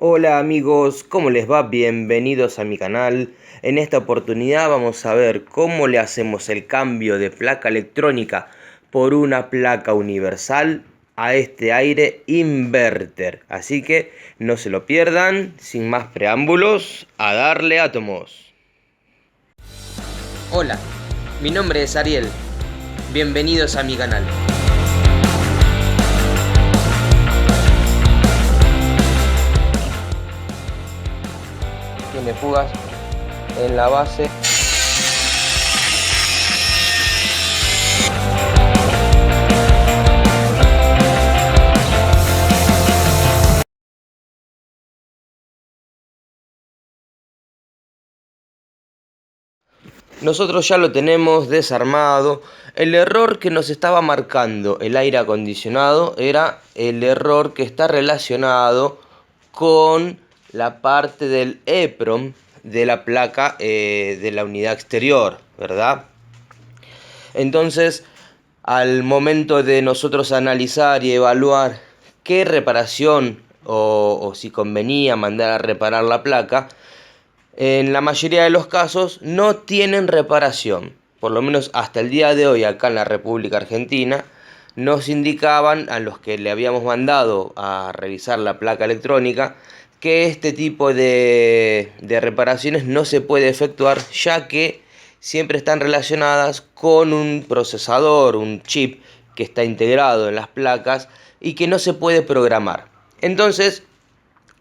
Hola amigos, ¿cómo les va? Bienvenidos a mi canal. En esta oportunidad vamos a ver cómo le hacemos el cambio de placa electrónica por una placa universal a este aire inverter. Así que no se lo pierdan, sin más preámbulos, a darle átomos. Hola, mi nombre es Ariel. Bienvenidos a mi canal. Tiene fugas en la base. Nosotros ya lo tenemos desarmado. El error que nos estaba marcando el aire acondicionado era el error que está relacionado con la parte del EEPROM de la placa de la unidad exterior, ¿verdad? Entonces, al momento de nosotros analizar y evaluar qué reparación o si convenía mandar a reparar la placa, en la mayoría de los casos no tienen reparación. Por lo menos hasta el día de hoy acá en la República Argentina nos indicaban a los que le habíamos mandado a revisar la placa electrónica que este tipo de reparaciones no se puede efectuar, ya que siempre están relacionadas con un procesador, un chip que está integrado en las placas y que no se puede programar. Entonces,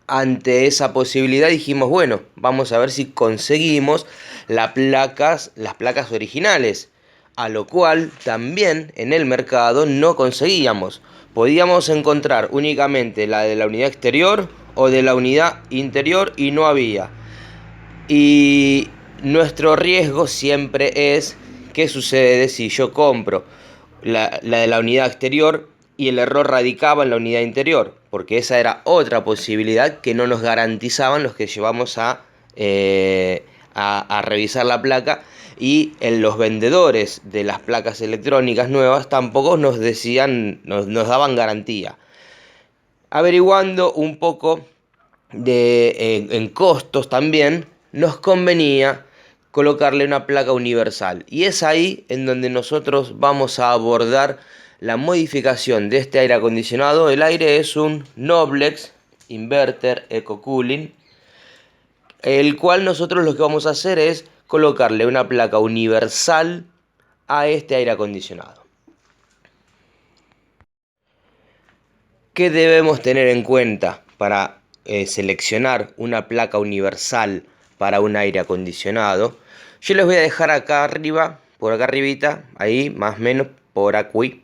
ante esa posibilidad dijimos, bueno, vamos a ver si conseguimos las placas originales, a lo cual también en el mercado no conseguíamos. Podíamos encontrar únicamente la de la unidad exterior o de la unidad interior y no había. Y nuestro riesgo siempre es: ¿qué sucede si yo compro la de la unidad exterior y el error radicaba en la unidad interior? Porque esa era otra posibilidad que no nos garantizaban los que llevamos a revisar la placa, y en los vendedores de las placas electrónicas nuevas tampoco nos decían, nos daban garantía. Averiguando un poco en costos también, nos convenía colocarle una placa universal, y es ahí en donde nosotros vamos a abordar la modificación de este aire acondicionado. El aire es un Noblex Inverter Eco Cooling, el cual nosotros lo que vamos a hacer es colocarle una placa universal a este aire acondicionado. ¿Qué debemos tener en cuenta para seleccionar una placa universal para un aire acondicionado? Yo les voy a dejar acá arriba, por acá arribita, ahí más o menos por aquí,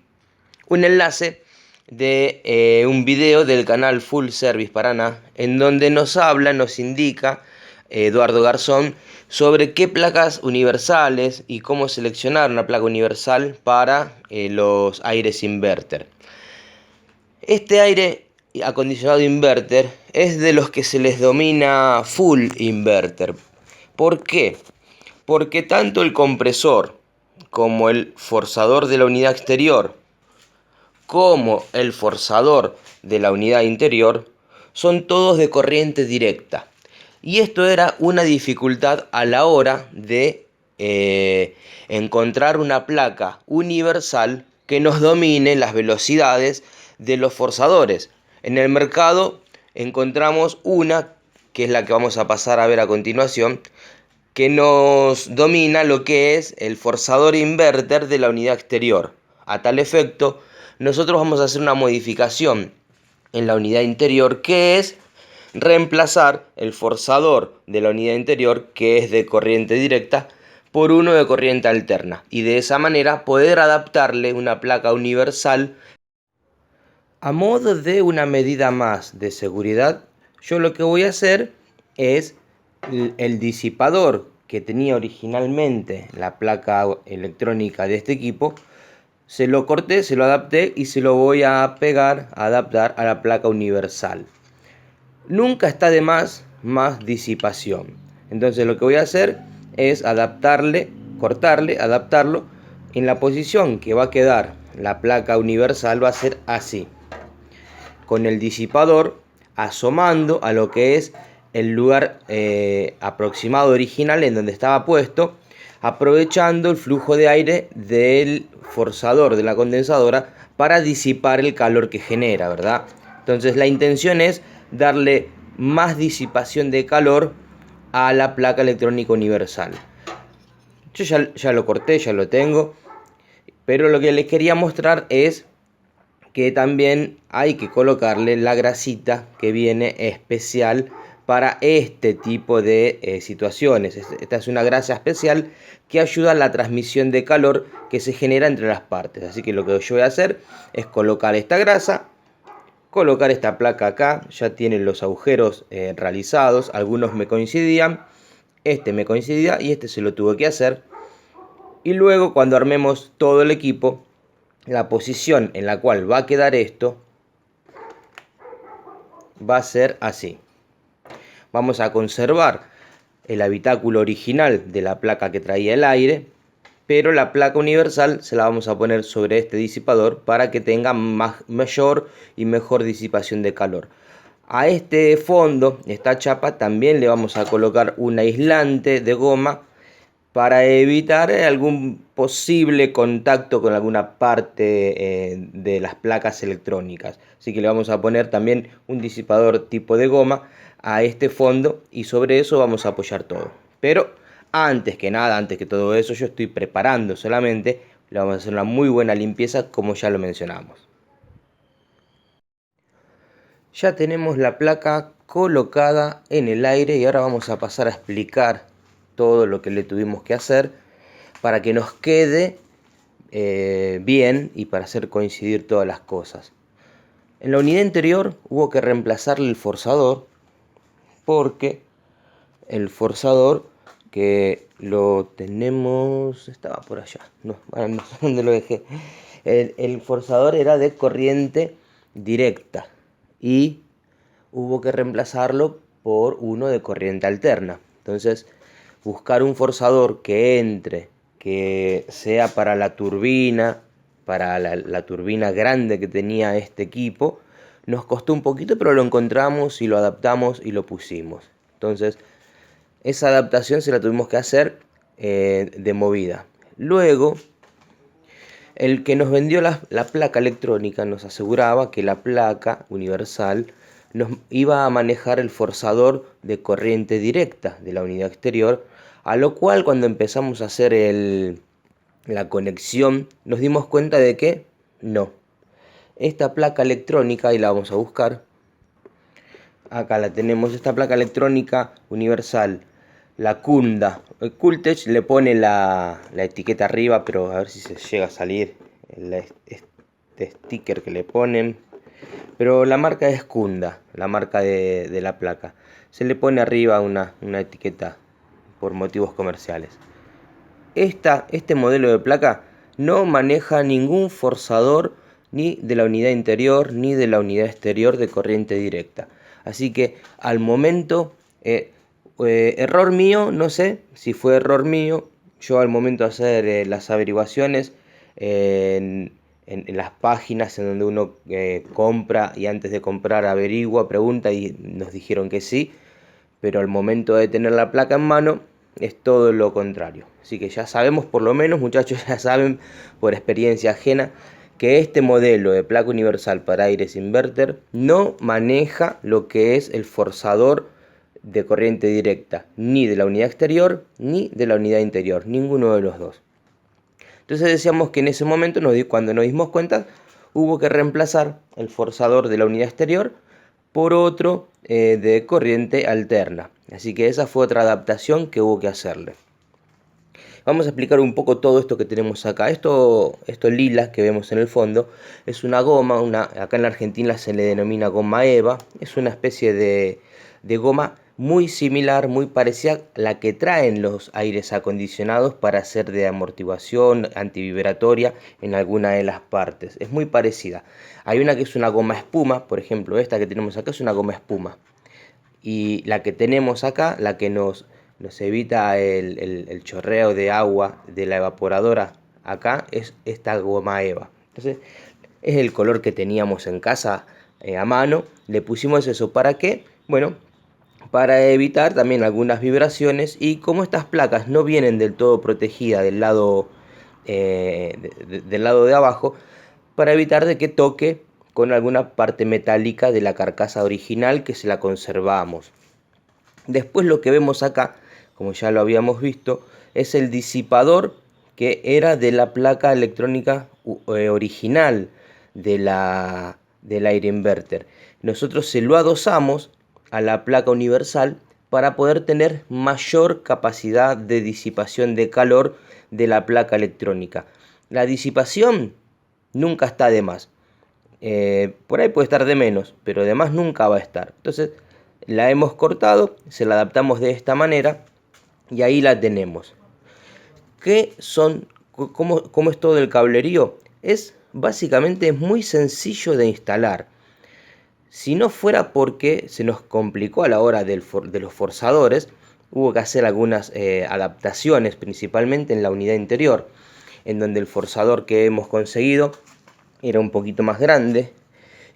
un enlace de un video del canal Full Service Paraná, en donde nos indica Eduardo Garzón sobre qué placas universales y cómo seleccionar una placa universal para los aires inverter. Este aire acondicionado inverter es de los que se les denomina full inverter. ¿Por qué? Porque tanto el compresor como el forzador de la unidad exterior como el forzador de la unidad interior son todos de corriente directa. Y esto era una dificultad a la hora de encontrar una placa universal que nos domine las velocidades de los forzadores. En el mercado encontramos una, que es la que vamos a pasar a ver a continuación, que nos domina lo que es el forzador inverter de la unidad exterior. A tal efecto, nosotros vamos a hacer una modificación en la unidad interior, que es reemplazar el forzador de la unidad interior, que es de corriente directa, por uno de corriente alterna, y de esa manera poder adaptarle una placa universal. A modo de una medida más de seguridad, yo lo que voy a hacer es el disipador que tenía originalmente la placa electrónica de este equipo, se lo corté, se lo adapté y se lo voy a adaptar a la placa universal. Nunca está de más disipación. Entonces lo que voy a hacer es cortarle, adaptarlo en la posición que va a quedar la placa universal. Va a ser así, con el disipador asomando a lo que es el lugar aproximado original en donde estaba puesto, aprovechando el flujo de aire del forzador de la condensadora para disipar el calor que genera, ¿verdad? Entonces la intención es darle más disipación de calor a la placa electrónica universal. Yo ya lo corté, ya lo tengo, pero lo que les quería mostrar es que también hay que colocarle la grasita que viene especial para este tipo de situaciones. Esta es una grasa especial que ayuda a la transmisión de calor que se genera entre las partes. Así que lo que yo voy a hacer es colocar esta grasa, colocar esta placa acá. Ya tiene los agujeros realizados, algunos me coincidían, este me coincidía y este se lo tuve que hacer. Y luego, cuando armemos todo el equipo, la posición en la cual va a quedar esto va a ser así. Vamos a conservar el habitáculo original de la placa que traía el aire, pero la placa universal se la vamos a poner sobre este disipador para que tenga mayor y mejor disipación de calor. A este fondo, esta chapa, también le vamos a colocar un aislante de goma para evitar algún posible contacto con alguna parte de las placas electrónicas. Así que le vamos a poner también un disipador tipo de goma a este fondo y sobre eso vamos a apoyar todo. Pero antes que nada, antes que todo eso, yo estoy preparando solamente, le vamos a hacer una muy buena limpieza como ya lo mencionamos. Ya tenemos la placa colocada en el aire y ahora vamos a pasar a explicar todo lo que le tuvimos que hacer para que nos quede bien y para hacer coincidir todas las cosas. En la unidad interior hubo que reemplazarle el forzador porque el forzador que lo tenemos, estaba por allá, no sé dónde lo dejé. El forzador era de corriente directa y hubo que reemplazarlo por uno de corriente alterna. Entonces, buscar un forzador que entre, que sea para la turbina, para la turbina grande que tenía este equipo, nos costó un poquito, pero lo encontramos y lo adaptamos y lo pusimos. Entonces, esa adaptación se la tuvimos que hacer de movida. Luego, el que nos vendió la placa electrónica nos aseguraba que la placa universal nos iba a manejar el forzador de corriente directa de la unidad exterior, a lo cual cuando empezamos a hacer la conexión nos dimos cuenta de que no. Esta placa electrónica, y la vamos a buscar, acá la tenemos, esta placa electrónica universal, la Kunda. El Kultech le pone la etiqueta arriba, pero a ver si se llega a salir este sticker que le ponen. Pero la marca es Kunda, la marca de la placa. Se le pone arriba una etiqueta por motivos comerciales. Este modelo de placa no maneja ningún forzador ni de la unidad interior ni de la unidad exterior de corriente directa. Así que al momento, error mío, no sé si fue error mío. Yo al momento de hacer las averiguaciones en las páginas en donde uno compra y antes de comprar averigua, pregunta y nos dijeron que sí, pero al momento de tener la placa en mano es todo lo contrario. Así que ya sabemos, por lo menos muchachos, ya saben por experiencia ajena que este modelo de placa universal para aires inverter no maneja lo que es el forzador de corriente directa, ni de la unidad exterior ni de la unidad interior, ninguno de los dos. Entonces decíamos que en ese momento, cuando nos dimos cuenta, hubo que reemplazar el forzador de la unidad exterior por otro de corriente alterna. Así que esa fue otra adaptación que hubo que hacerle. Vamos a explicar un poco todo esto que tenemos acá. Esto lila que vemos en el fondo es una goma, acá en la Argentina se le denomina goma Eva. Es una especie de goma muy similar, muy parecida a la que traen los aires acondicionados para hacer de amortiguación antivibratoria en alguna de las partes. Es muy parecida. Hay una que es una goma espuma, por ejemplo, esta que tenemos acá es una goma espuma. Y la que tenemos acá, la que nos evita el chorreo de agua de la evaporadora acá, es esta goma Eva. Entonces, es el color que teníamos en casa. a mano. Le pusimos eso, ¿para qué? Bueno, para evitar también algunas vibraciones, y como estas placas no vienen del todo protegidas del lado, del lado de abajo, para evitar de que toque con alguna parte metálica de la carcasa original que se la conservamos. Después lo que vemos acá, como ya lo habíamos visto, es el disipador que era de la placa electrónica original del aire inverter. Nosotros se lo adosamos a la placa universal para poder tener mayor capacidad de disipación de calor de la placa electrónica. La disipación nunca está de más. Por ahí puede estar de menos, pero de más nunca va a estar. Entonces la hemos cortado, se la adaptamos de esta manera y ahí la tenemos. ¿Cómo es todo el cablerío? Básicamente es muy sencillo de instalar. Si no fuera porque se nos complicó a la hora de los forzadores, hubo que hacer algunas adaptaciones, principalmente en la unidad interior, en donde el forzador que hemos conseguido era un poquito más grande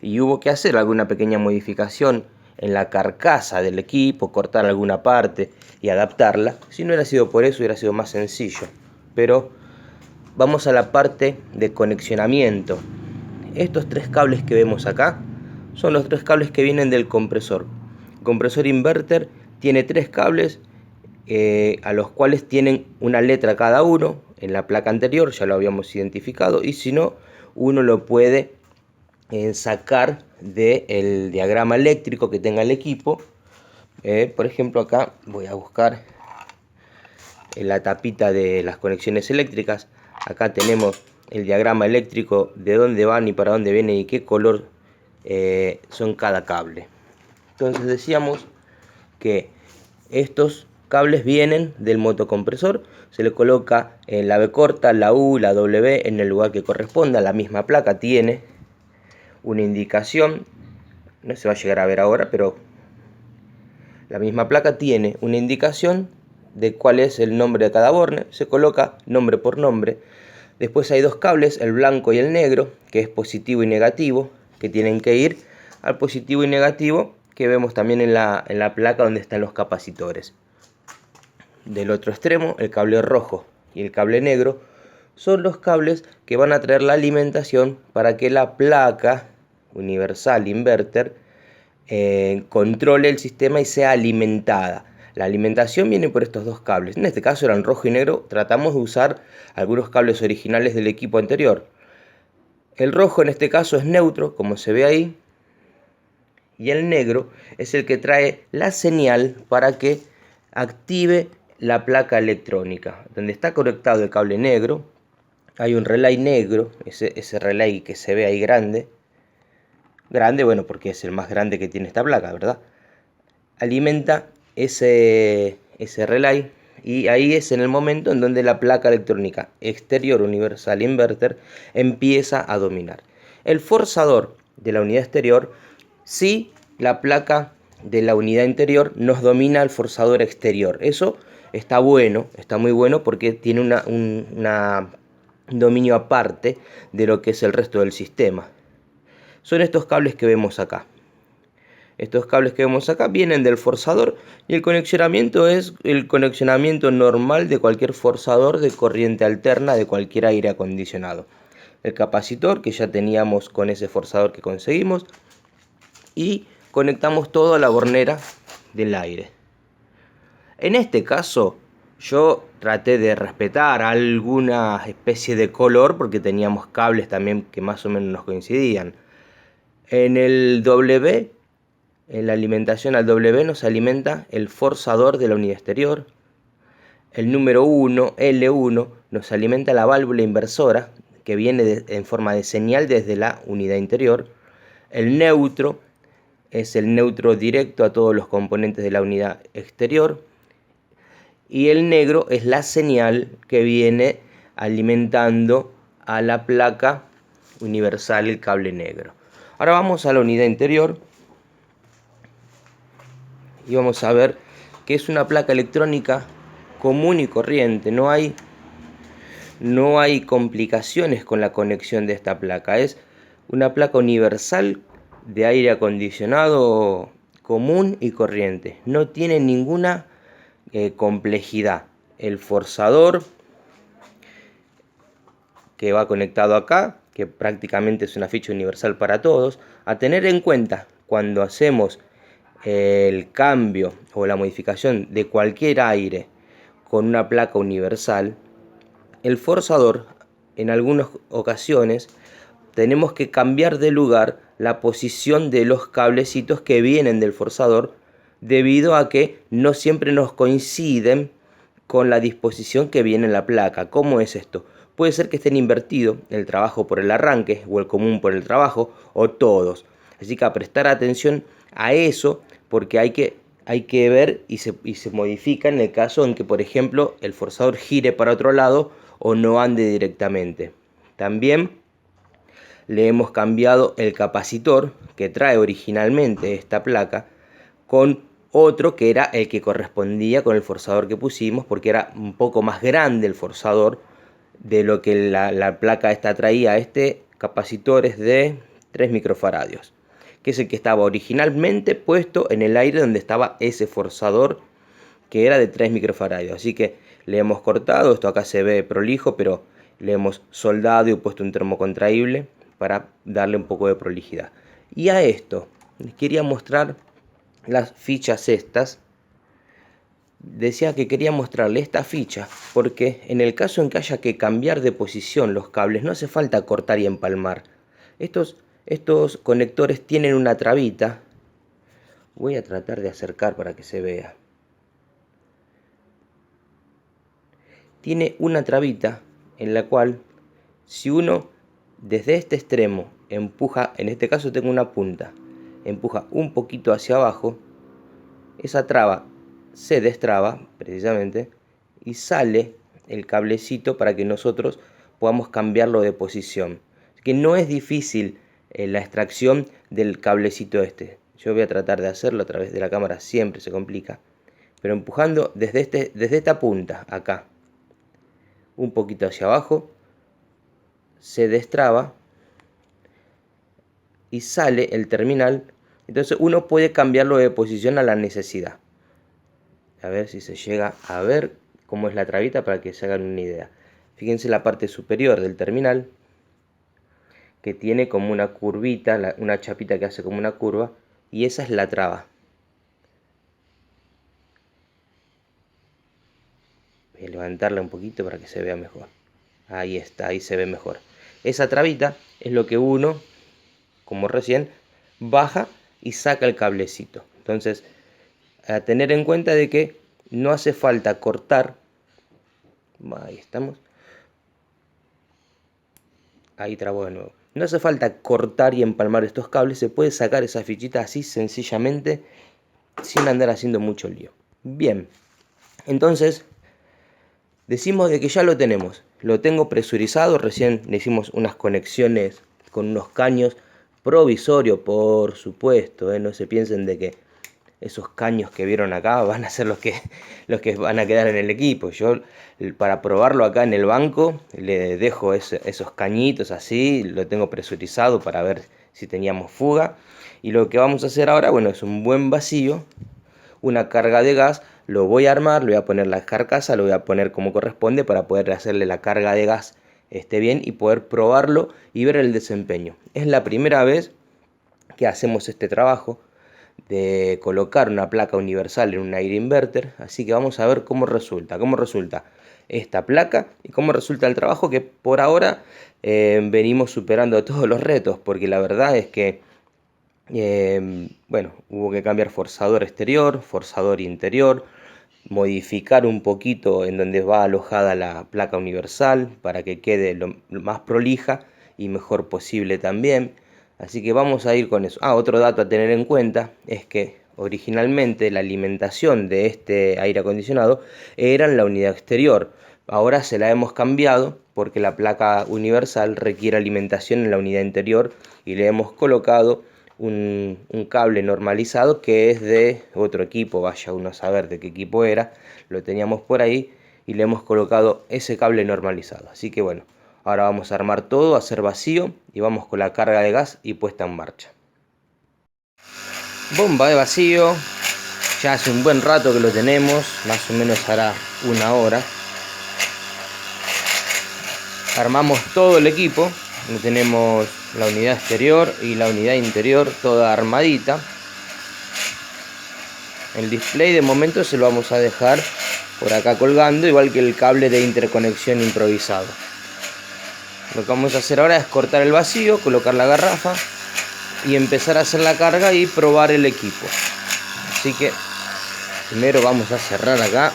y hubo que hacer alguna pequeña modificación en la carcasa del equipo, cortar alguna parte y adaptarla. Si no hubiera sido por eso, hubiera sido más sencillo. Pero vamos a la parte de conexionamiento. Estos 3 cables que vemos acá son los 3 cables que vienen del compresor. El compresor inverter tiene 3 cables a los cuales tienen una letra cada uno. En la placa anterior ya lo habíamos identificado, y si no, uno lo puede sacar del diagrama eléctrico que tenga el equipo. Por ejemplo, acá voy a buscar en la tapita de las conexiones eléctricas. Acá tenemos el diagrama eléctrico, de dónde van y para dónde vienen y qué color son cada cable. Entonces decíamos que estos cables vienen del motocompresor. Se le coloca la B corta, la U, la W en el lugar que corresponda. La misma placa tiene una indicación, no se va a llegar a ver ahora, pero la misma placa tiene una indicación de cuál es el nombre de cada borne. Se coloca nombre por nombre. Después hay 2 cables, el blanco y el negro, que es positivo y negativo, que tienen que ir al positivo y negativo, que vemos también en la placa donde están los capacitores. Del otro extremo, el cable rojo y el cable negro son los cables que van a traer la alimentación para que la placa universal inverter controle el sistema y sea alimentada. La alimentación viene por estos 2 cables. En este caso eran rojo y negro. Tratamos de usar algunos cables originales del equipo anterior. El rojo en este caso es neutro, como se ve ahí, y el negro es el que trae la señal para que active la placa electrónica. Donde está conectado el cable negro hay un relay negro, ese relay que se ve ahí grande, bueno, porque es el más grande que tiene esta placa, ¿verdad? Alimenta ese relay, y ahí es en el momento en donde la placa electrónica exterior universal inverter empieza a dominar. El forzador de la unidad exterior, sí, la placa de la unidad interior nos domina el forzador exterior. Eso está bueno, está muy bueno, porque tiene un dominio aparte de lo que es el resto del sistema. Son estos cables que vemos acá. Estos cables que vemos acá vienen del forzador, y el conexionamiento es el conexionamiento normal de cualquier forzador de corriente alterna de cualquier aire acondicionado. El capacitor que ya teníamos con ese forzador que conseguimos, y conectamos todo a la bornera del aire. En este caso yo traté de respetar alguna especie de color, porque teníamos cables también que más o menos nos coincidían. En el W, en la alimentación al W, nos alimenta el forzador de la unidad exterior. El número 1, L1, nos alimenta la válvula inversora, que viene en forma de señal desde la unidad interior. El neutro es el neutro directo a todos los componentes de la unidad exterior. Y el negro es la señal que viene alimentando a la placa universal, el cable negro. Ahora vamos a la unidad interior y vamos a ver que es una placa electrónica común y corriente. No hay complicaciones con la conexión de esta placa. Es una placa universal de aire acondicionado común y corriente, no tiene ninguna complejidad. El forzador que va conectado acá, que prácticamente es una ficha universal para todos, a tener en cuenta cuando hacemos el cambio o la modificación de cualquier aire con una placa universal, el forzador en algunas ocasiones tenemos que cambiar de lugar la posición de los cablecitos que vienen del forzador, debido a que no siempre nos coinciden con la disposición que viene en la placa. ¿Cómo es esto? Puede ser que estén invertidos, el trabajo por el arranque o el común por el trabajo, o todos. Así que a prestar atención a eso, porque hay que ver y se modifica en el caso en que, por ejemplo, el forzador gire para otro lado o no ande directamente. También le hemos cambiado el capacitor que trae originalmente esta placa con otro que era el que correspondía con el forzador que pusimos, porque era un poco más grande el forzador de lo que la placa esta traía. Este capacitor es de 3 microfaradios, que es el que estaba originalmente puesto en el aire donde estaba ese forzador que era de 3 microfaradios. Así que le hemos cortado, esto acá se ve prolijo, pero le hemos soldado y puesto un termocontraíble para darle un poco de prolijidad. Y a esto les quería mostrar las fichas estas. Decía que quería mostrarle esta ficha porque en el caso en que haya que cambiar de posición los cables, no hace falta cortar y empalmar. Estos conectores tienen una trabita. Voy a tratar de acercar para que se vea. Tiene una trabita en la cual, si uno desde este extremo empuja, en este caso tengo una punta, empuja un poquito hacia abajo, esa traba se destraba precisamente y sale el cablecito para que nosotros podamos cambiarlo de posición. Que no es difícil la extracción del cablecito este. Yo voy a tratar de hacerlo a través de la cámara, siempre se complica, pero empujando desde esta punta acá un poquito hacia abajo, se destraba y sale el terminal. Entonces uno puede cambiarlo de posición a la necesidad. A ver si se llega a ver cómo es la trabita para que se hagan una idea. Fíjense la parte superior del terminal, que tiene como una curvita, una chapita que hace como una curva, y esa es la traba. Voy a levantarla un poquito para que se vea mejor. Ahí está, ahí se ve mejor. Esa trabita es lo que uno, como recién, baja y saca el cablecito. Entonces, a tener en cuenta de que no hace falta cortar. Ahí estamos. Ahí trabó de nuevo. No hace falta cortar y empalmar estos cables. Se puede sacar esa fichita así sencillamente, sin andar haciendo mucho lío. Bien, entonces decimos de que ya lo tenemos. Lo tengo presurizado. Recién le hicimos unas conexiones con unos caños provisorios, por supuesto. No se piensen de que esos caños que vieron acá van a ser los que van a quedar en el equipo. Yo, para probarlo acá en el banco, le dejo esos cañitos así, lo tengo presurizado para ver si teníamos fuga. Y lo que vamos a hacer ahora, bueno, es un buen vacío, una carga de gas. Lo voy a armar, le voy a poner la carcasa, lo voy a poner como corresponde para poder hacerle la carga de gas bien y poder probarlo y ver el desempeño. Es la primera vez que hacemos este trabajo de colocar una placa universal en un aire inverter, así que vamos a ver cómo resulta esta placa y cómo resulta el trabajo, que por ahora venimos superando todos los retos, porque la verdad es que bueno, hubo que cambiar forzador exterior, forzador interior, modificar un poquito en donde va alojada la placa universal para que quede lo más prolija y mejor posible también. Así que vamos a ir con eso. Otro dato a tener en cuenta es que originalmente la alimentación de este aire acondicionado era en la unidad exterior. Ahora se la hemos cambiado porque la placa universal requiere alimentación en la unidad interior y le hemos colocado un cable normalizado que es de otro equipo, vaya uno a saber de qué equipo era, lo teníamos por ahí y le hemos colocado ese cable normalizado. Así que bueno, ahora vamos a armar todo, a hacer vacío y vamos con la carga de gas y puesta en marcha. Bomba de vacío. Ya hace un buen rato que lo tenemos, más o menos hará una hora. Armamos todo el equipo, tenemos la unidad exterior y la unidad interior toda armadita. El display de momento se lo vamos a dejar por acá colgando, igual que el cable de interconexión improvisado. Lo que vamos a hacer ahora es cortar el vacío, colocar la garrafa y empezar a hacer la carga y probar el equipo. Así que primero vamos a cerrar acá.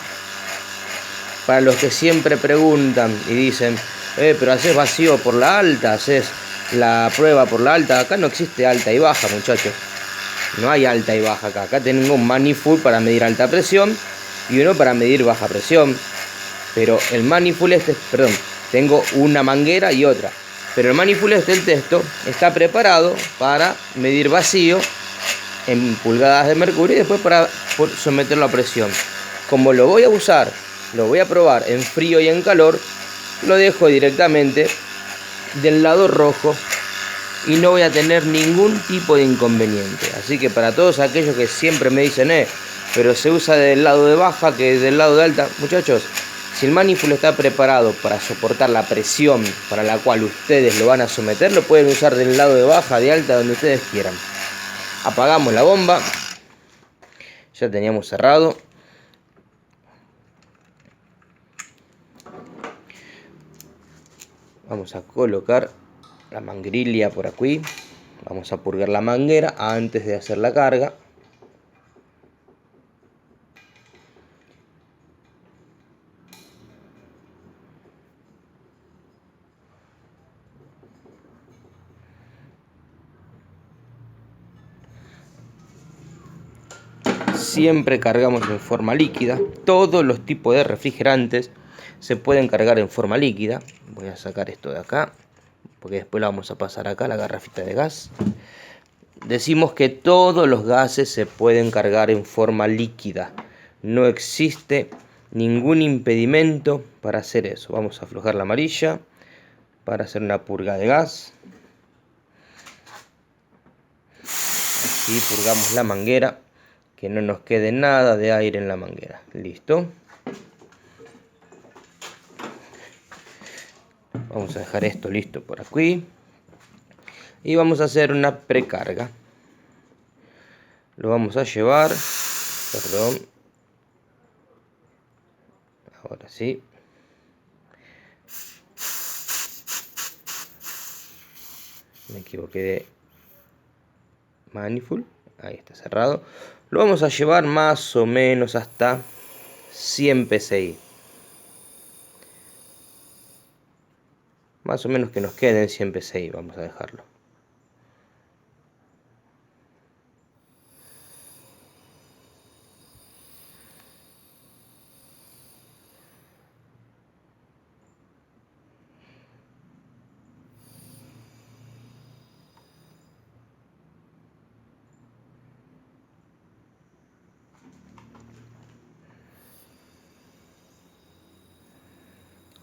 Para los que siempre preguntan y dicen, pero haces vacío por la alta, haces la prueba por la alta. Acá no existe alta y baja, muchachos. No hay alta y baja acá. Acá tengo un manifold para medir alta presión y uno para medir baja presión. Pero el manifold tengo una manguera y otra. Pero el manifold el texto, está preparado para medir vacío en pulgadas de mercurio y después para someterlo a presión. Como lo voy a usar, lo voy a probar en frío y en calor, lo dejo directamente del lado rojo y no voy a tener ningún tipo de inconveniente. Así que para todos aquellos que siempre me dicen, pero se usa del lado de baja que del lado de alta, muchachos, si el manifold está preparado para soportar la presión para la cual ustedes lo van a someter, lo pueden usar del lado de baja, de alta, donde ustedes quieran. Apagamos la bomba. Ya teníamos cerrado. Vamos a colocar la manguerilla por aquí. Vamos a purgar la manguera antes de hacer la carga. Siempre cargamos en forma líquida. Todos los tipos de refrigerantes se pueden cargar en forma líquida. Voy a sacar esto de acá, porque después lo vamos a pasar acá, la garrafita de gas. Decimos que todos los gases se pueden cargar en forma líquida. No existe ningún impedimento para hacer eso. Vamos a aflojar la amarilla para hacer una purga de gas. Así purgamos la manguera, que no nos quede nada de aire en la manguera. Listo. Vamos a dejar esto listo por aquí. Y vamos a hacer una precarga. Lo vamos a llevar. Perdón. Ahora sí. Me equivoqué de manifold. Ahí está cerrado. Lo vamos a llevar más o menos hasta 100 psi. Más o menos que nos queden 100 psi. Vamos a dejarlo.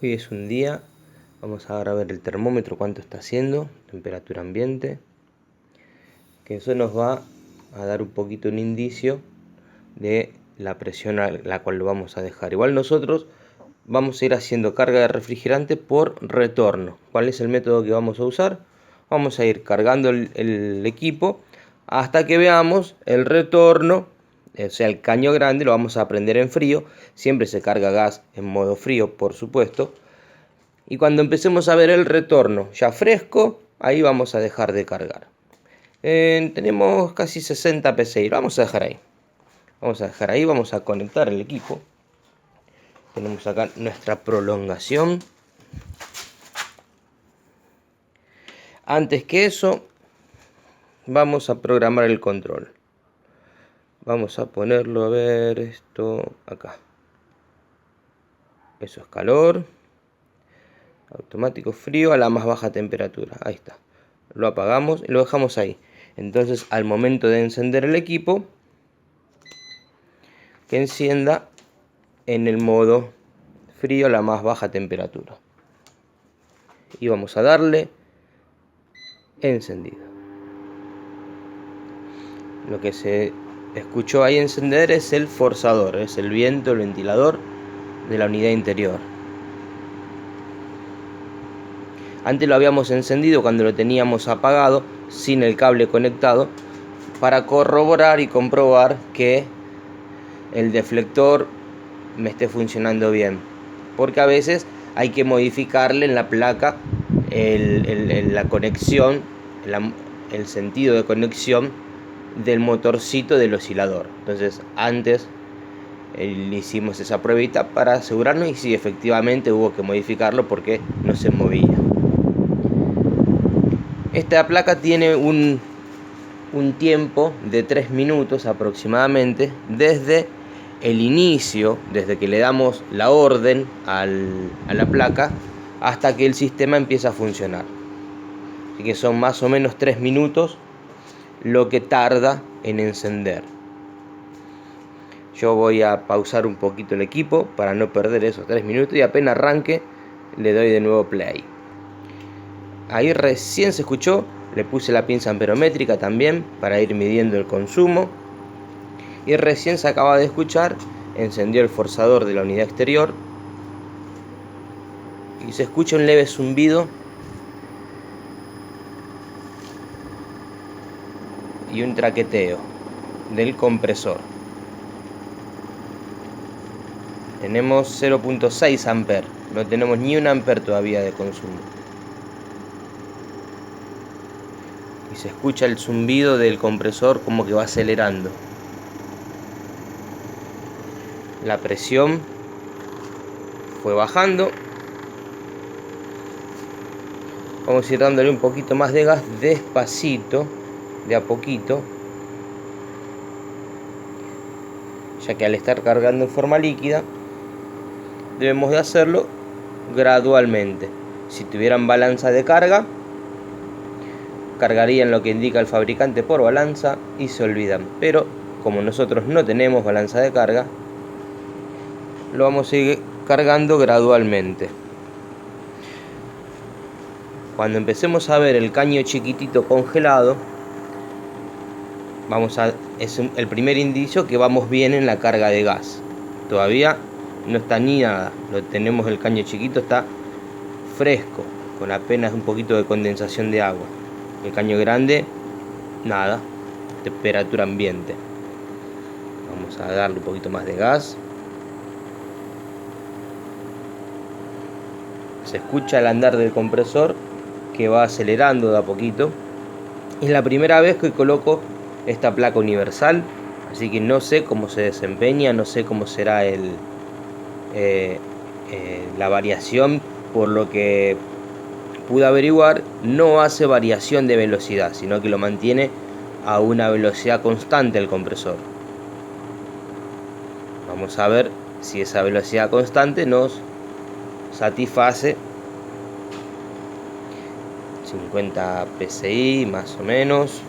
Hoy es un día, vamos ahora a ver el termómetro cuánto está haciendo, temperatura ambiente, que eso nos va a dar un poquito un indicio de la presión a la cual lo vamos a dejar. Igual nosotros vamos a ir haciendo carga de refrigerante por retorno. ¿Cuál es el método que vamos a usar? Vamos a ir cargando el equipo hasta que veamos el retorno. O sea, el caño grande lo vamos a prender en frío. Siempre se carga gas en modo frío, por supuesto. Y cuando empecemos a ver el retorno ya fresco, ahí vamos a dejar de cargar. Tenemos casi 60 psi. Lo vamos a dejar ahí. Vamos a conectar el equipo. Tenemos acá nuestra prolongación. Antes que eso, vamos a programar el control. Vamos a ponerlo, a ver, esto acá. Eso es calor. Automático frío a la más baja temperatura. Ahí está. Lo apagamos y lo dejamos ahí. Entonces, al momento de encender el equipo, que encienda en el modo frío a la más baja temperatura. Y vamos a darle encendido. Lo que se escuchó ahí encender es el forzador, es el viento, el ventilador de la unidad interior. Antes lo habíamos encendido cuando lo teníamos apagado, sin el cable conectado, para corroborar y comprobar que el deflector me esté funcionando bien. Porque a veces hay que modificarle en la placa la conexión, el sentido de conexión del motorcito del oscilador. Entonces antes le hicimos esa pruebita para asegurarnos y si efectivamente hubo que modificarlo porque no se movía. Esta placa tiene un tiempo de 3 minutos aproximadamente desde el inicio, desde que le damos la orden a la placa hasta que el sistema empieza a funcionar. Así que son más o menos 3 minutos lo que tarda en encender. Yo voy a pausar un poquito el equipo para no perder esos 3 minutos y apenas arranque le doy de nuevo play. Ahí recién se escuchó, le puse la pinza amperométrica también para ir midiendo el consumo. Y recién se acaba de escuchar, encendió el forzador de la unidad exterior. Y se escucha un leve zumbido. Y un traqueteo del compresor. Tenemos 0.6 amperes, no tenemos ni 1 amper todavía de consumo. Y se escucha el zumbido del compresor como que va acelerando. La presión fue bajando. Vamos a ir dándole un poquito más de gas despacito, de a poquito, ya que al estar cargando en forma líquida debemos de hacerlo gradualmente. Si tuvieran balanza de carga, cargarían lo que indica el fabricante por balanza y se olvidan, pero como nosotros no tenemos balanza de carga, lo vamos a ir cargando gradualmente. Cuando empecemos a ver el caño chiquitito congelado, es el primer indicio que vamos bien en la carga de gas. Todavía no está ni nada, tenemos el caño chiquito, está fresco, con apenas un poquito de condensación de agua. El caño grande, nada, temperatura ambiente. Vamos a darle un poquito más de gas. Se escucha el andar del compresor que va acelerando de a poquito. Es la primera vez que coloco esta placa universal, así que no sé cómo se desempeña, no sé cómo será la variación. Por lo que pude averiguar, no hace variación de velocidad, sino que lo mantiene a una velocidad constante el compresor. Vamos a ver si esa velocidad constante nos satisface. 50 psi más o menos.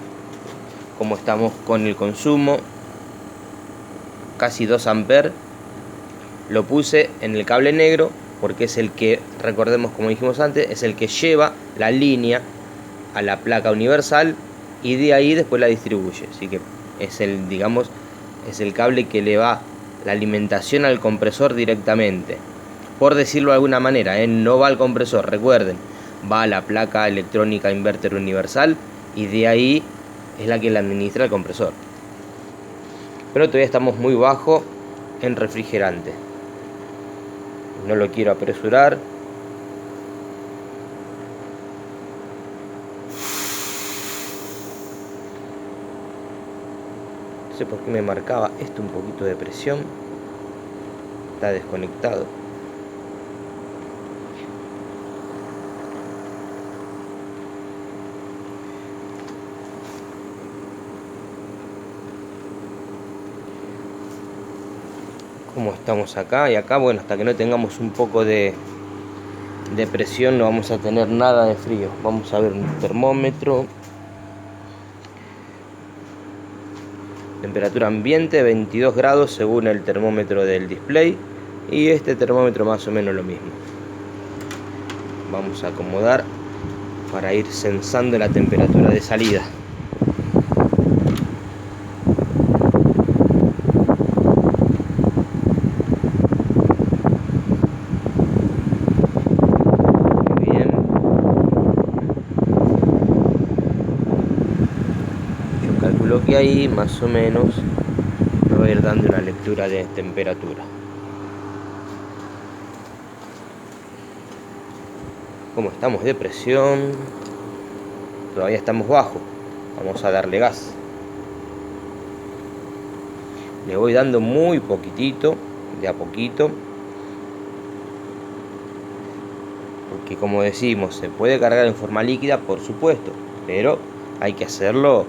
Como estamos con el consumo, casi 2 amperes. Lo puse en el cable negro porque es el que, recordemos como dijimos antes, es el que lleva la línea a la placa universal y de ahí después la distribuye. Así que es el cable que le va la alimentación al compresor directamente, por decirlo de alguna manera, no va al compresor, recuerden, va a la placa electrónica inverter universal y de ahí es la que le administra el compresor. Pero todavía estamos muy bajo en refrigerante, no lo quiero apresurar. No sé por qué me marcaba esto un poquito de presión. Está desconectado. Como estamos acá y acá, bueno, hasta que no tengamos un poco de presión no vamos a tener nada de frío. Vamos a ver un termómetro. Temperatura ambiente 22 grados según el termómetro del display, y este termómetro más o menos lo mismo. Vamos a acomodar para ir censando la temperatura de salida. que ahí más o menos me va a ir dando una lectura de temperatura. Como estamos de presión, todavía estamos bajo. Vamos a darle gas. Le voy dando muy poquitito, de a poquito, porque como decimos, se puede cargar en forma líquida, por supuesto, pero hay que hacerlo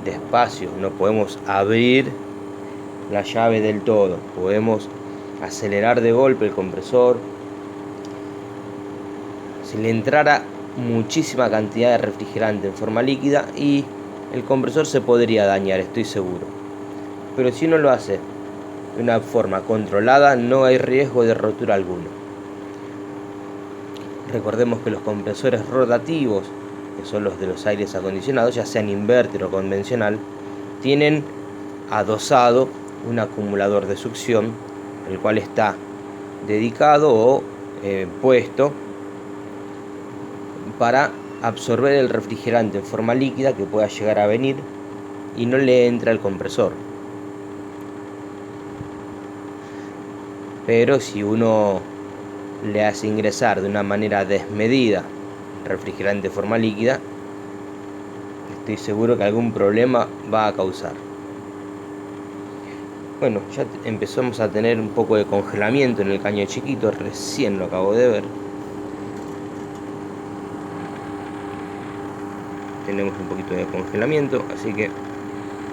despacio. No podemos abrir la llave del todo, podemos acelerar de golpe el compresor. Si le entrara muchísima cantidad de refrigerante en forma líquida y el compresor se podría dañar, estoy seguro. Pero si uno lo hace de una forma controlada, no hay riesgo de rotura alguna. Recordemos que los compresores rotativos, que son los de los aires acondicionados, ya sean inverter o convencional, tienen adosado un acumulador de succión, el cual está dedicado o puesto para absorber el refrigerante en forma líquida que pueda llegar a venir y no le entra al compresor. Pero si uno le hace ingresar de una manera desmedida refrigerante de forma líquida, estoy seguro que algún problema va a causar. Bueno, ya empezamos a tener un poco de congelamiento en el caño chiquito, recién lo acabo de ver. Tenemos un poquito de congelamiento, así que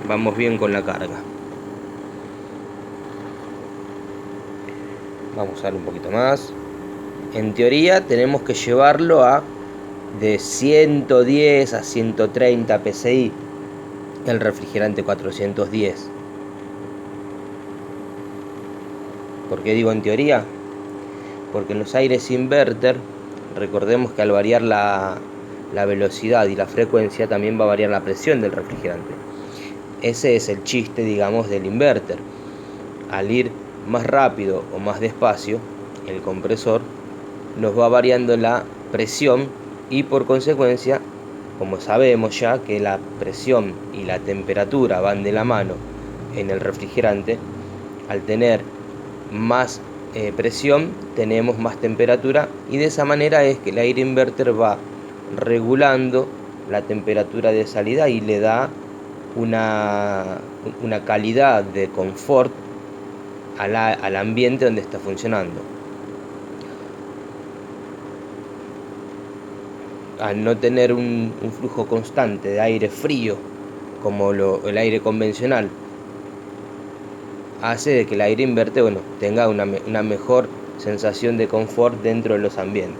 vamos bien con la carga. Vamos a darle un poquito más. En teoría tenemos que llevarlo a de 110 a 130 psi el refrigerante 410. ¿Por qué digo en teoría? Porque en los aires inverter, recordemos que al variar la velocidad y la frecuencia también va a variar la presión del refrigerante. Ese es el chiste, digamos, del inverter. Al ir más rápido o más despacio, el compresor nos va variando la presión y por consecuencia, como sabemos ya que la presión y la temperatura van de la mano en el refrigerante, al tener más presión tenemos más temperatura y de esa manera es que el aire inverter va regulando la temperatura de salida y le da una calidad de confort al ambiente donde está funcionando. Al no tener un flujo constante de aire frío como el aire convencional, hace de que el aire inverter tenga una mejor sensación de confort dentro de los ambientes.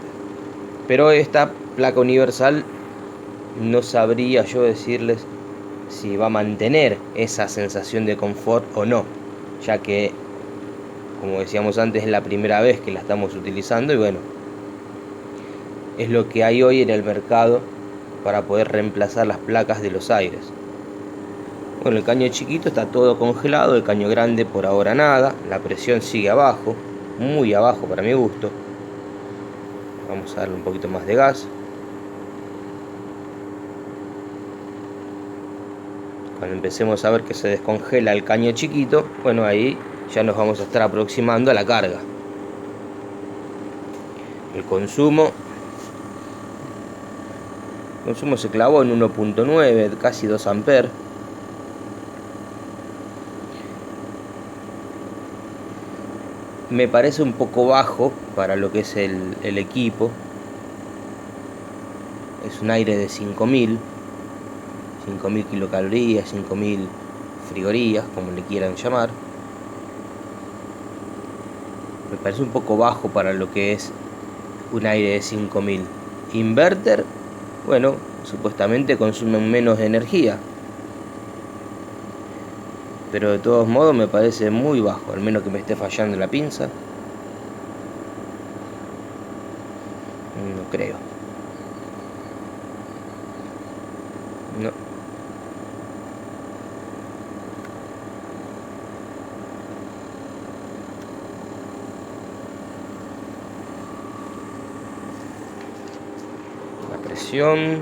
Pero esta placa universal no sabría yo decirles si va a mantener esa sensación de confort o no, ya que, como decíamos antes, es la primera vez que la estamos utilizando y bueno, es lo que hay hoy en el mercado para poder reemplazar las placas de los aires. Bueno, el caño chiquito está todo congelado, el caño grande por ahora nada, la presión sigue abajo, muy abajo para mi gusto. Vamos a darle un poquito más de gas. Cuando empecemos a ver que se descongela el caño chiquito, bueno, ahí ya nos vamos a estar aproximando a la carga. El consumo se clavó en 1.9, casi 2 amperes. Me parece un poco bajo para lo que es el equipo. Es un aire de 5000 kilocalorías, 5000 frigorías, como le quieran llamar. Me parece un poco bajo para lo que es un aire de 5000. Inverter, bueno, supuestamente consumen menos energía, pero de todos modos me parece muy bajo, al menos que me esté fallando la pinza. No creo. No. La presión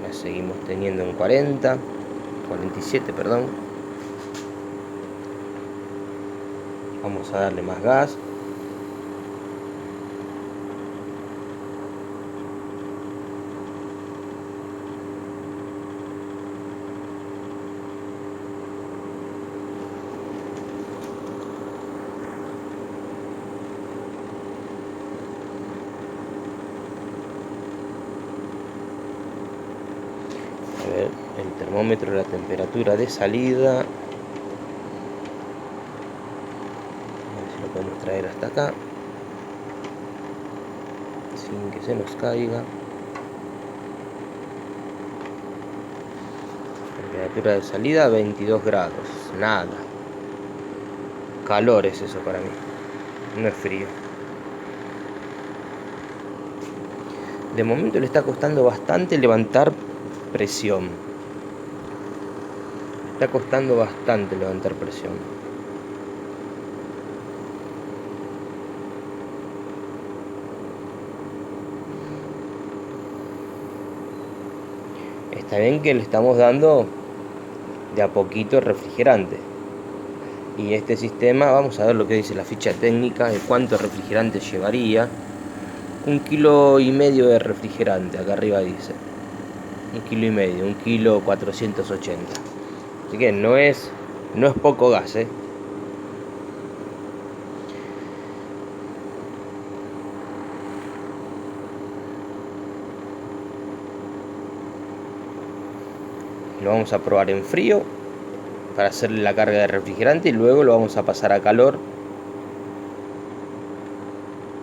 la seguimos teniendo en 40. 47, perdón. Vamos a darle más gas. A ver, el termómetro, la temperatura de salida. A ver si lo podemos traer hasta acá sin que se nos caiga. Temperatura de salida 22 grados, nada. Calor es eso para mí, no es frío. De momento le está costando bastante levantar presión. Está costando bastante levantar presión. Está bien que le estamos dando de a poquito refrigerante. Y este sistema, vamos a ver lo que dice la ficha técnica de cuánto refrigerante llevaría. 1,5 kilos de refrigerante, acá arriba dice 1,5 kilos, 1 kilo 480. Así que no es poco gas, Lo vamos a probar en frío para hacerle la carga de refrigerante y luego lo vamos a pasar a calor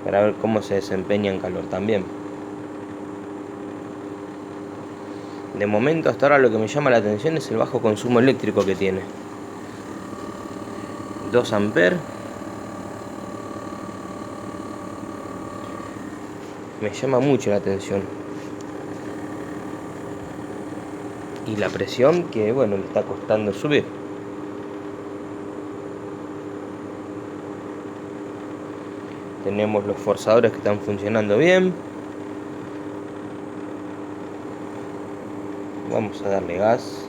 para ver cómo se desempeña en calor también. De momento hasta ahora lo que me llama la atención es el bajo consumo eléctrico que tiene. 2 amperes. Me llama mucho la atención. Y la presión que, bueno, le está costando subir. Tenemos los forzadores que están funcionando bien. Vamos a darle gas.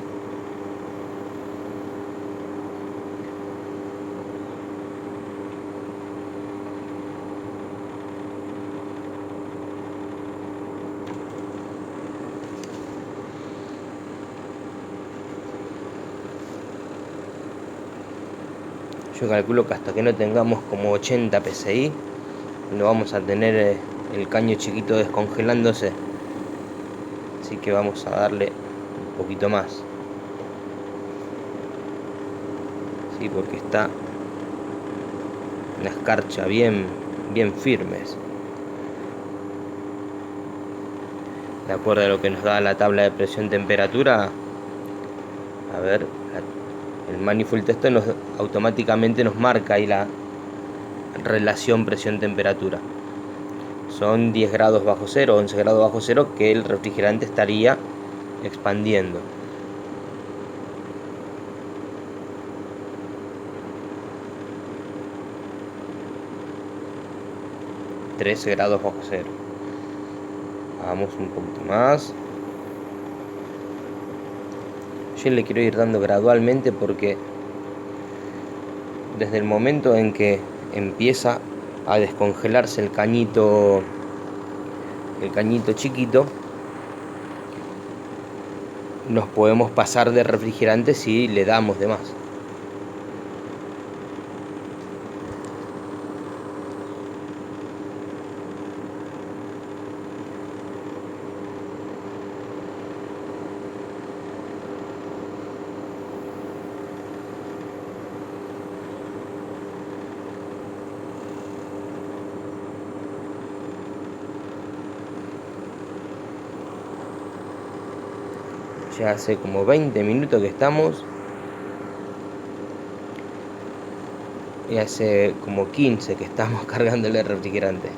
Yo calculo que hasta que no tengamos como 80 psi no vamos a tener el caño chiquito descongelándose. Así que vamos a darle un poquito más. Sí, porque está una escarcha bien firmes. De acuerdo a lo que nos da la tabla de presión-temperatura, a ver, el manifold test automáticamente nos marca ahí la relación presión-temperatura. Son 10 grados bajo cero, 11 grados bajo cero que el refrigerante estaría expandiendo. ...13 grados bajo cero. Vamos un poquito más. Yo le quiero ir dando gradualmente porque desde el momento en que empieza a descongelarse el cañito chiquito, nos podemos pasar de refrigerante si le damos de más. Ya hace como 20 minutos que estamos. Y hace como 15 que estamos cargándole el refrigerante.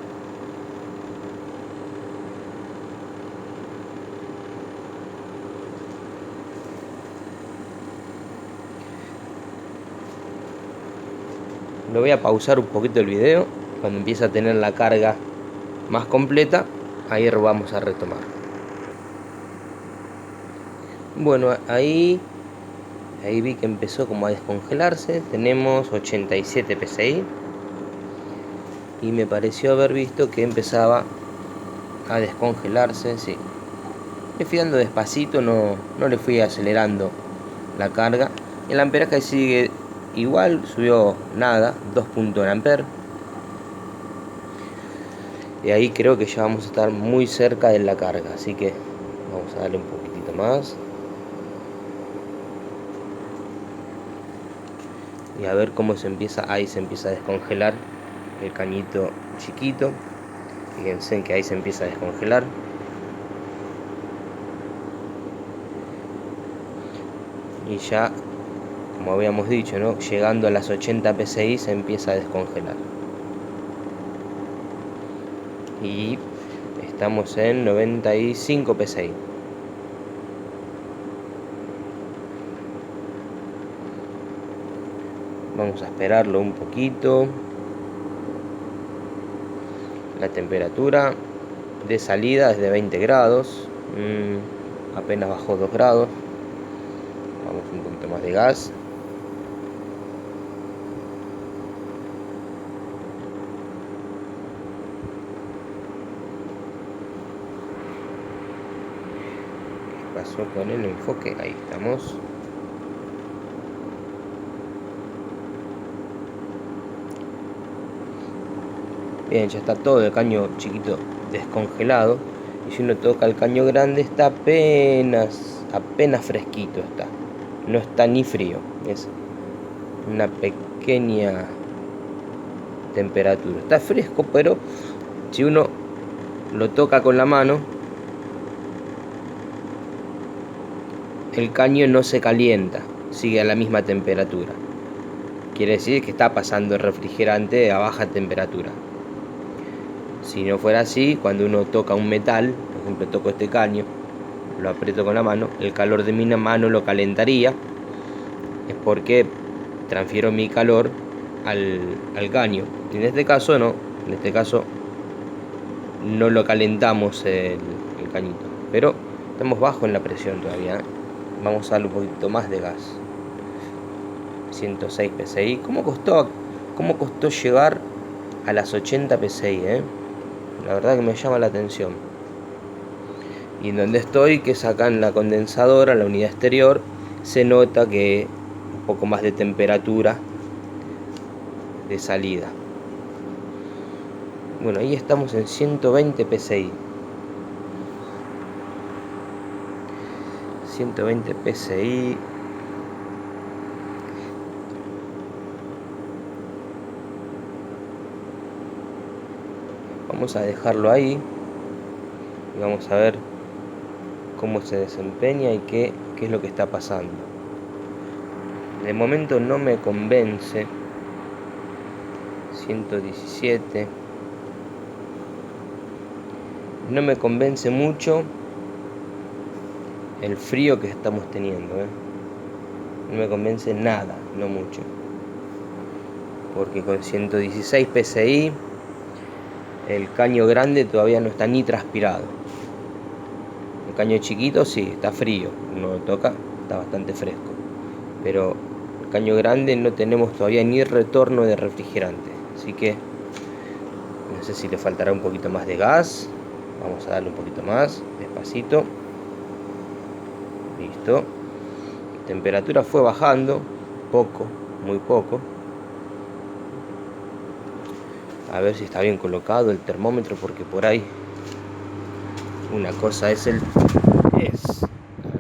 Lo voy a pausar un poquito el video. Cuando empiece a tener la carga más completa, ahí vamos a retomar. Bueno, ahí Ahí vi que empezó como a descongelarse. Tenemos 87 psi. Y me pareció haber visto que empezaba a descongelarse. Sí. Le fui dando despacito, no le fui acelerando la carga. El amperaje sigue igual, subió nada, 2 ampere. Y ahí creo que ya vamos a estar muy cerca de la carga, así que vamos a darle un poquitito más. Y a ver cómo se empieza, ahí se empieza a descongelar el cañito chiquito. Fíjense que ahí se empieza a descongelar. Y ya, como habíamos dicho, ¿no? Llegando a las 80 psi se empieza a descongelar. Y estamos en 95 psi. Vamos a esperarlo un poquito. La temperatura de salida es de 20 grados. Apenas bajó 2 grados. Vamos un poquito más de gas. ¿Qué pasó con el enfoque? Ahí estamos. Bien, ya está todo el caño chiquito descongelado. Y si uno toca el caño grande está apenas fresquito está. No está ni frío. Es una pequeña temperatura. Está fresco, pero si uno lo toca con la mano, el caño no se calienta, sigue a la misma temperatura. Quiere decir que está pasando el refrigerante a baja temperatura. Si no fuera así, cuando uno toca un metal, por ejemplo toco este caño, lo aprieto con la mano, el calor de mi mano lo calentaría. Es porque transfiero mi calor al caño. Y en este caso no, en este caso no lo calentamos el cañito, pero estamos bajo en la presión todavía. Vamos a darle un poquito más de gas. 106 psi. ¿Cómo costó llegar a las 80 psi? La verdad que me llama la atención. Y en donde estoy, que es acá en la condensadora, la unidad exterior, se nota que un poco más de temperatura de salida. Bueno, ahí estamos en 120 psi. 120 psi. Vamos a dejarlo ahí y vamos a ver cómo se desempeña y qué es lo que está pasando. De momento no me convence. 117. No me convence mucho el frío que estamos teniendo. No me convence nada, no mucho. Porque con 116 psi el caño grande todavía no está ni transpirado. El caño chiquito sí, está frío. Uno lo toca, está bastante fresco. Pero el caño grande no tenemos todavía ni retorno de refrigerante. Así que no sé si le faltará un poquito más de gas. Vamos a darle un poquito más, despacito. Listo. La temperatura fue bajando, poco, muy poco. A ver si está bien colocado el termómetro, porque por ahí una cosa es a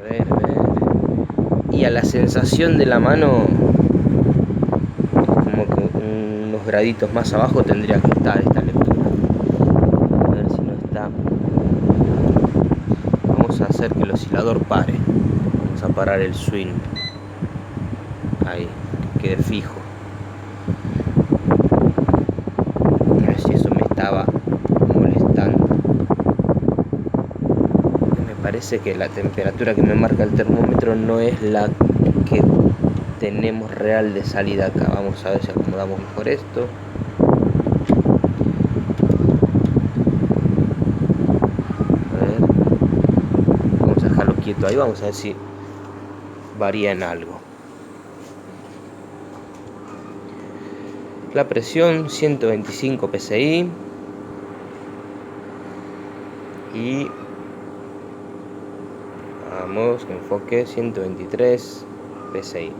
ver, y a la sensación de la mano como que unos graditos más abajo tendría que estar esta lectura. A ver si no está. Vamos a hacer que el oscilador pare. Vamos a parar el swing. Ahí, que quede fijo. A ver si eso me estaba molestando. Me parece que la temperatura que me marca el termómetro no es la que tenemos real de salida acá. Vamos a ver si acomodamos mejor esto. A ver. Vamos a dejarlo quieto ahí. Vamos a ver si varía en algo. La presión 125 psi. Y vamos, enfoque 123 psi. El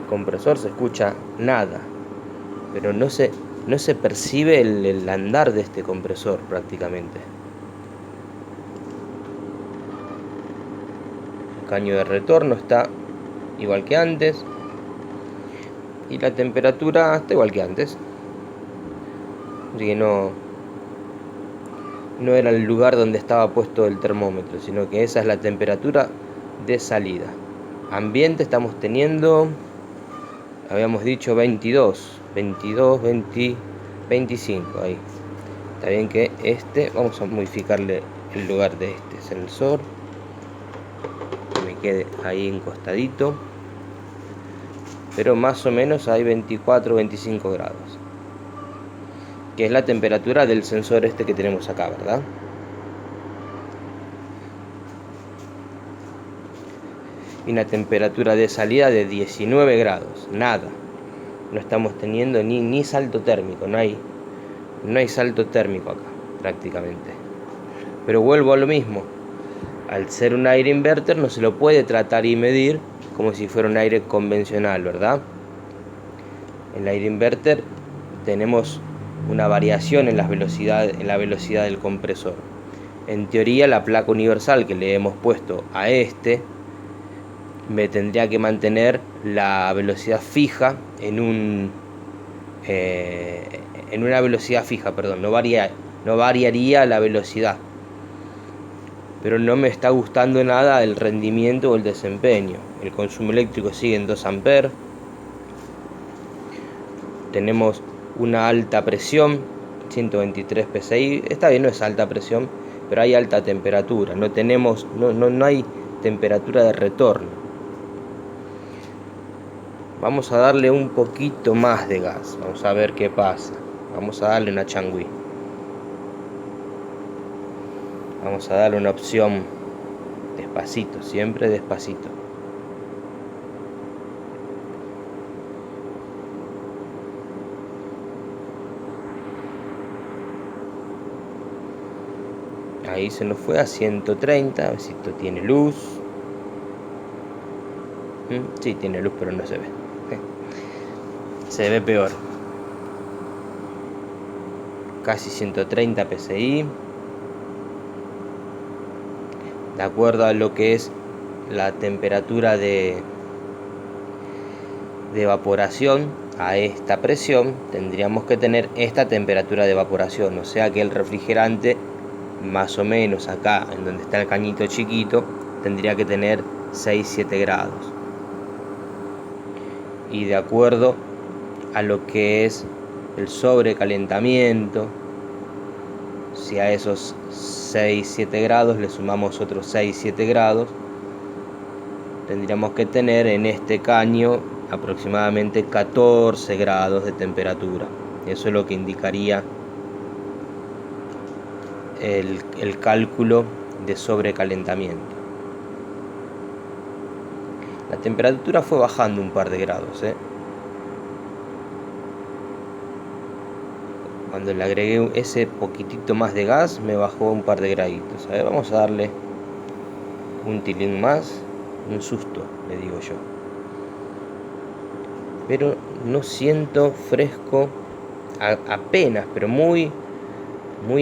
compresor se escucha nada, pero no se percibe el andar de este compresor prácticamente. El caño de retorno está igual que antes y la temperatura está igual que antes, así que no era el lugar donde estaba puesto el termómetro, sino que esa es la temperatura de salida. Ambiente estamos teniendo, habíamos dicho 22, 20, 25, ahí. Está bien que vamos a modificarle el lugar de este sensor, que me quede ahí encostadito, pero más o menos hay 24, 25 grados, que es la temperatura del sensor que tenemos acá, ¿verdad? Y una temperatura de salida de 19 grados, nada. No estamos teniendo ni salto térmico, no hay salto térmico acá, prácticamente. Pero vuelvo a lo mismo, al ser un aire inverter no se lo puede tratar y medir como si fuera un aire convencional, ¿verdad? En el aire inverter tenemos una variación en la velocidad del compresor. En teoría, la placa universal que le hemos puesto a me tendría que mantener la velocidad fija en una velocidad fija, perdón, no variaría la velocidad. Pero no me está gustando nada el rendimiento o el desempeño. El consumo eléctrico sigue en 2 amperes. Tenemos una alta presión, 123 psi. Está bien, no es alta presión, pero hay alta temperatura. No hay temperatura de retorno. Vamos a darle un poquito más de gas. Vamos a ver qué pasa. Vamos a darle una changüí. Vamos a darle una opción despacito, siempre despacito. Ahí se nos fue a 130, a ver si esto tiene luz. Sí, tiene luz, pero no se ve. Se ve peor. Casi 130 psi. De acuerdo a lo que es la temperatura de evaporación, a esta presión tendríamos que tener esta temperatura de evaporación, o sea que el refrigerante más o menos acá en donde está el cañito chiquito tendría que tener 6-7 grados. Y de acuerdo a lo que es el sobrecalentamiento, si a esos 6-7 grados le sumamos otros 6-7 grados, tendríamos que tener en este caño aproximadamente 14 grados de temperatura. Eso es lo que indicaría el cálculo de sobrecalentamiento. La temperatura fue bajando un par de grados, Cuando le agregué ese poquitito más de gas, me bajó un par de graditos. A ver, vamos a darle un tilín más, un susto, le digo yo. Pero no siento fresco, apenas, pero muy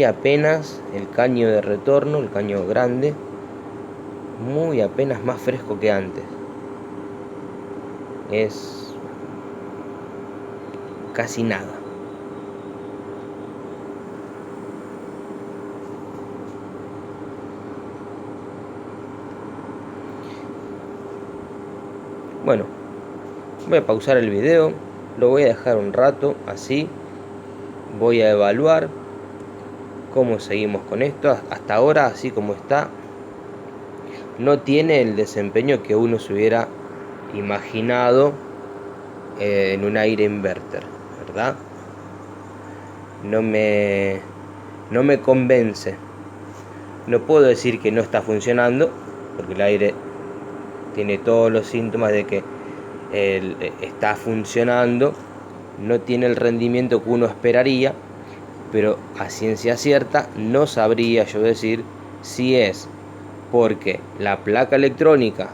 apenas el caño de retorno, el caño grande, muy apenas más fresco que antes. Es casi nada. Bueno, voy a pausar el video, lo voy a dejar un rato así, voy a evaluar cómo seguimos con esto. Hasta ahora, así como está, no tiene el desempeño que uno se hubiera imaginado en un aire inverter, ¿verdad? No me convence. No puedo decir que no está funcionando, porque el aire tiene todos los síntomas de que está funcionando, no tiene el rendimiento que uno esperaría, pero a ciencia cierta no sabría yo decir si es porque la placa electrónica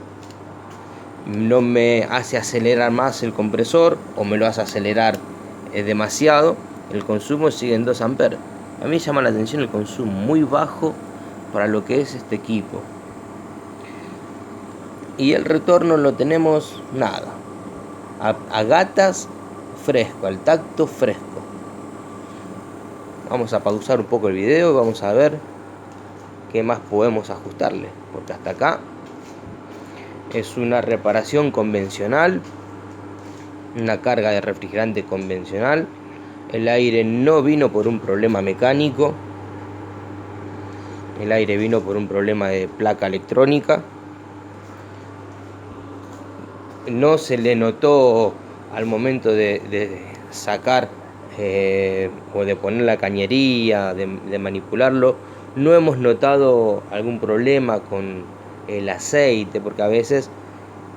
no me hace acelerar más el compresor o me lo hace acelerar demasiado. El consumo sigue en 2 amperes. A mí llama la atención el consumo muy bajo para lo que es este equipo. Y el retorno lo tenemos nada, a gatas fresco, al tacto fresco. Vamos a pausar un poco el video y vamos a ver qué más podemos ajustarle, porque hasta acá es una reparación convencional, una carga de refrigerante convencional. El aire no vino por un problema mecánico, el aire vino por un problema de placa electrónica. No se le notó al momento de sacar o de poner la cañería, de manipularlo, no hemos notado algún problema con el aceite, porque a veces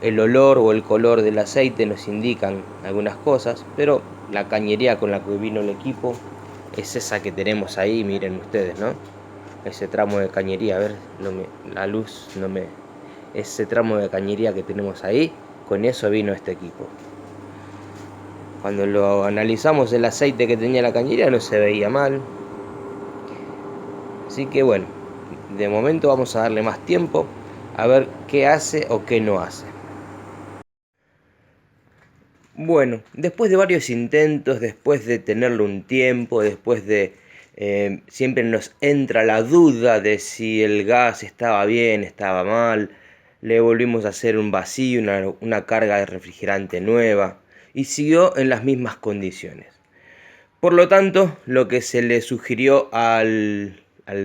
el olor o el color del aceite nos indican algunas cosas, pero la cañería con la que vino el equipo es esa que tenemos ahí, miren ustedes, ¿no? Ese tramo de cañería, a ver, la luz no me... Ese tramo de cañería que tenemos ahí, con eso vino este equipo. Cuando lo analizamos, el aceite que tenía la cañería no se veía mal. Así que bueno, de momento vamos a darle más tiempo a ver qué hace o qué no hace. Bueno, después de varios intentos, después de tenerlo un tiempo, después de... siempre nos entra la duda de si el gas estaba bien, estaba mal. Le volvimos a hacer un vacío, una carga de refrigerante nueva, y siguió en las mismas condiciones. Por lo tanto, lo que se le sugirió al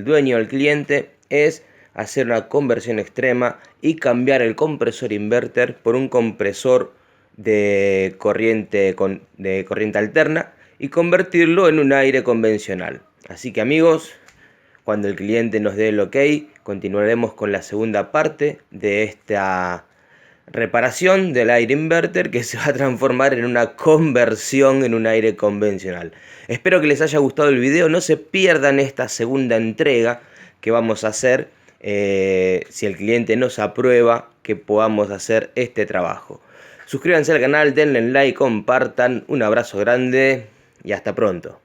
dueño, al cliente, es hacer una conversión extrema y cambiar el compresor inverter por un compresor de corriente alterna y convertirlo en un aire convencional. Así que amigos, cuando el cliente nos dé el ok, continuaremos con la segunda parte de esta reparación del aire inverter, que se va a transformar en una conversión en un aire convencional. Espero que les haya gustado el video. No se pierdan esta segunda entrega que vamos a hacer si el cliente nos aprueba que podamos hacer este trabajo. Suscríbanse al canal, denle like, compartan. Un abrazo grande y hasta pronto.